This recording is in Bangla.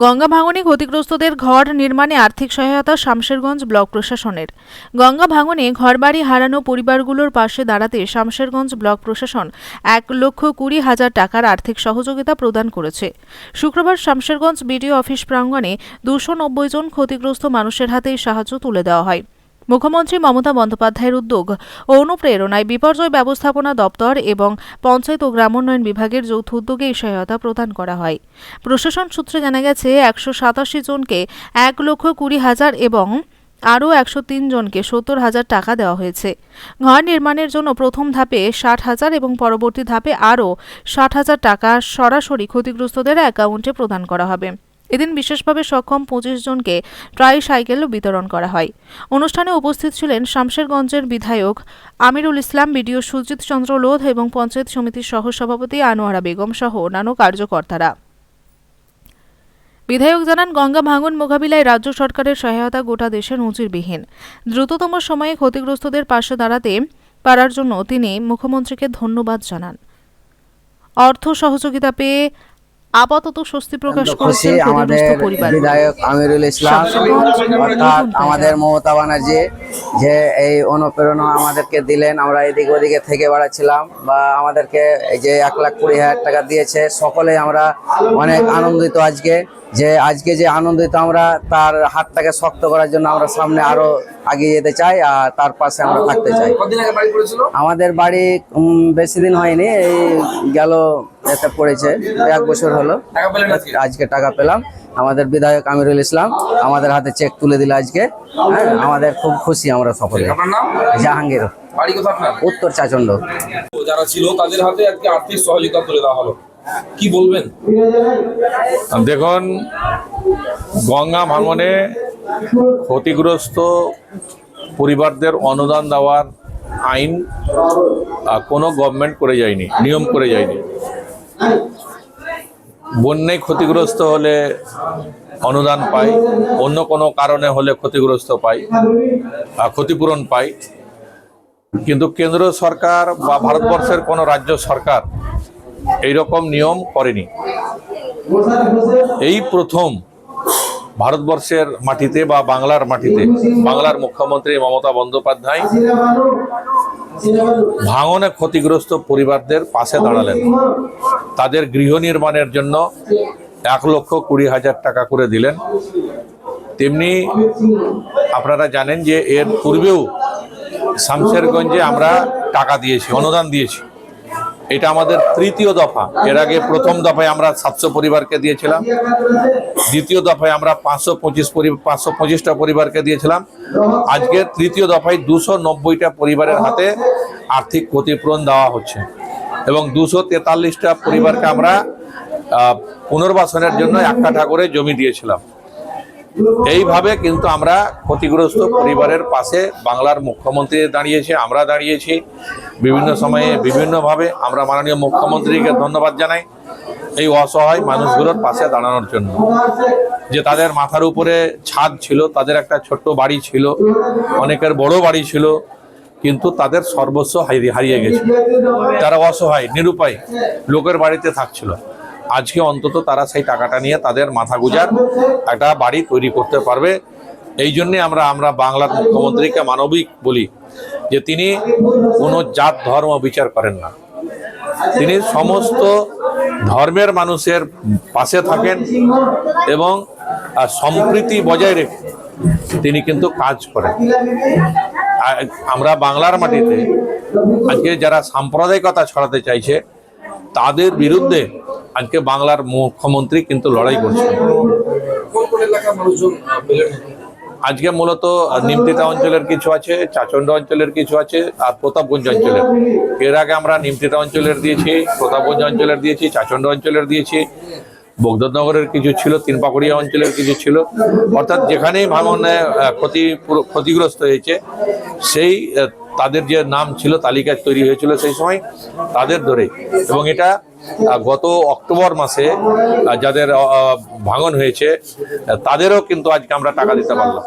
গঙ্গা ভাঙনে ক্ষতিগ্রস্তদের ঘর নির্মাণে আর্থিক সহায়তা শামশেরগঞ্জ ব্লক প্রশাসনের। গঙ্গা ভাঙনে ঘরবাড়ি হারানো পরিবারগুলোর পাশে দাঁড়াতে শামশেরগঞ্জ ব্লক প্রশাসন 1,20,000 টাকার আর্থিক সহযোগিতা প্রদান করেছে। শুক্রবার শামশেরগঞ্জ বিডিও অফিস প্রাঙ্গণে 290 জন ক্ষতিগ্রস্ত মানুষের হাতে এই সাহায্য তুলে দেওয়া হয়। মুখ্যমন্ত্রী মমতা বন্দ্যোপাধ্যায়ের উদ্যোগ ও অনুপ্রেরণায় বিপর্যয় ব্যবস্থাপনা দপ্তর এবং পঞ্চায়েত ও গ্রামোন্নয়ন বিভাগের যৌথ উদ্যোগে এই সহায়তা প্রদান করা হয়। প্রশাসন সূত্রে জানা গেছে 187 জনকে 1,20,000 এবং আরও 103 জনকে 70,000 টাকা দেওয়া হয়েছে। ঘর নির্মাণের জন্য প্রথম ধাপে 60,000 এবং পরবর্তী ধাপে আরও 60,000 টাকা সরাসরি ক্ষতিগ্রস্তদের অ্যাকাউন্টে প্রদান করা হবে। এদিন বিশেষভাবে সক্ষম 25 জনকে ট্রাইসাইকেল বিতরণ করা হয়। অনুষ্ঠানে উপস্থিত ছিলেন শামশেরগঞ্জের বিধায়ক আমিরুল ইসলাম, বিডিও সুজিত চন্দ্র লোধ এবং পঞ্চায়েত সমিতির সহসভাপতি আনোয়ারা বেগম সহ অন্যান্য কার্যকর্তারা। বিধায়ক জানান, গঙ্গা ভাঙন মোকাবিলায় রাজ্য সরকারের সহায়তা গোটা দেশে নজিরবিহীন। দ্রুততম সময়ে ক্ষতিগ্রস্তদের পাশে দাঁড়াতে পারার জন্য তিনি মুখ্যমন্ত্রীকে ধন্যবাদ জানান। অর্থ সহযোগিতা পেয়ে আপাতত স্বস্তি প্রকাশ করেছেন আমাদের বিধায়ক আমিরুল ইসলাম, অর্থাৎ আমাদের মমতা ব্যানার্জি, যে এই অনুপ্রেরণা আমাদেরকে দিলেন। আমরা এদিক ওদিকে থেকে বেড়াচ্ছিলাম, বা আমাদেরকে এই যে 1,20,000 টাকা দিয়েছে, সকলেই আমরা অনেক আনন্দিত। আজকে যে আনন্দিত আমরা, তার হাতটাকে শক্ত করার জন্য আমরা সামনে আরো এগিয়ে যেতে চাই আর তার পাশে আমরা থাকতে চাই। আমাদের বাড়ি বেশি দিন হয়নি, এই গেল এতে পড়েছে 1 বছর হলো। আজকে টাকা পেলাম। আমাদের বিধায়ক আমিরুল ইসলাম আমাদের হাতে চেক তুলে দিল আজকে। হ্যাঁ, আমাদের খুব খুশি আমরা সকলে। জাহাঙ্গীর, উত্তর চাচন্ড। যারা ছিল তাদের হাতে আজকে আর্থিক সহযোগিতা তুলে দেওয়া হলো, কি বলবেন? দেখুন, গঙ্গা ভাঙনে ক্ষতিগ্রস্ত পরিবারদের অনুদান দেওয়ার আইন কোনো গভর্নমেন্ট করে যায়নি, নিয়ম করে যায়নি। বন্যায় ক্ষতিগ্রস্ত হলে অনুদান পায়, অন্য কোনো কারণে হলে ক্ষতিগ্রস্ত পায়, ক্ষতিপূরণ পায়। কিন্তু কেন্দ্র সরকার বা ভারতবর্ষের কোনো রাজ্য সরকার এইরকম নিয়ম করেনি। এই প্রথম ভারতবর্ষের মাটিতে বা বাংলার মাটিতে বাংলার মুখ্যমন্ত্রী মমতা বন্দ্যোপাধ্যায় ভাঙনে ক্ষতিগ্রস্ত পরিবারদের পাশে দাঁড়ালেন। তাদের গৃহ নির্মাণের জন্য 1,20,000 টাকা করে দিলেন। তেমনি আপনারা জানেন যে এর পূর্বেও শামশেরগঞ্জে আমরা টাকা দিয়েছি, অনুদান দিয়েছি। এটা আমাদের তৃতীয় দফা। এর আগে প্রথম দফায় আমরা 700 পরিবারকে দিয়েছিলাম, দ্বিতীয় দফায় আমরা 525টা পরিবারকে দিয়েছিলাম। আজকে তৃতীয় দফায় 290টা পরিবারের হাতে আর্থিক ক্ষতিপূরণ দেওয়া হচ্ছে এবং 243টা পরিবারকে আমরা পুনর্বাসনের জন্য 1 কাঠা করে জমি দিয়েছিলাম। এইভাবে কিন্তু আমরা ক্ষতিগ্রস্ত পরিবারের পাশে বাংলার মুখ্যমন্ত্রী দাঁড়িয়েছে, আমরা দাঁড়িয়েছি। বিভিন্ন সময়ে বিভিন্নভাবে আমরা মাননীয় মুখ্যমন্ত্রীকে ধন্যবাদ জানাই এই অসহায় মানুষগুলোর পাশে দাঁড়ানোর জন্য। যে তাদের মাথার উপরে ছাদ ছিল, তাদের একটা ছোট্ট বাড়ি ছিল, অনেকের বড় বাড়ি ছিল, কিন্তু তাদের সর্বস্ব হারিয়ে গেছে। তারা অসহায়, নিরুপায়, লোকের বাড়িতে থাকছিল। আজকে অন্তত তারা সেই টাকাটা নিয়ে তাদের মাথা গুজার একটা বাড়ি তৈরি করতে পারবে। এই জন্যে আমরা বাংলার মুখ্যমন্ত্রীকে মানবিক বলি, যে তিনি কোনো জাত ধর্ম বিচার করেন না। তিনি সমস্ত ধর্মের মানুষের পাশে থাকেন এবং সম্প্রীতি বজায় রেখে তিনি কিন্তু কাজ করেন। আমরা বাংলার মাটিতে আজকে যারা সাম্প্রদায়িকতা ছড়াতে চাইছে, তাদের বিরুদ্ধে আজকে বাংলার মুখ্যমন্ত্রী কিন্তু লড়াই করছেন। আজকে মূলত নিমতিতা অঞ্চলের কিছু আছে, চাচন্ড অঞ্চলের কিছু আছে আর প্রতাপগঞ্জ অঞ্চলের। এর আগে আমরা নিমতিতা অঞ্চলের দিয়েছি, প্রতাপগঞ্জ অঞ্চলের দিয়েছি, চাচন্ড অঞ্চলের দিয়েছি, বগদনগরের কিছু ছিল, তিনপাকুড়িয়া অঞ্চলের কিছু ছিল। অর্থাৎ যেখানেই ভাঙনে ক্ষতিগ্রস্ত হয়েছে সেই তাদের যে নাম ছিল, তালিকা তৈরি হয়েছিল সেই সময়, তাদের ধরে। এবং এটা গত অক্টোবর মাসে যাদের ভাঙন হয়েছে তাদেরও কিন্তু আজকে আমরা টাকা দিতে পারলাম।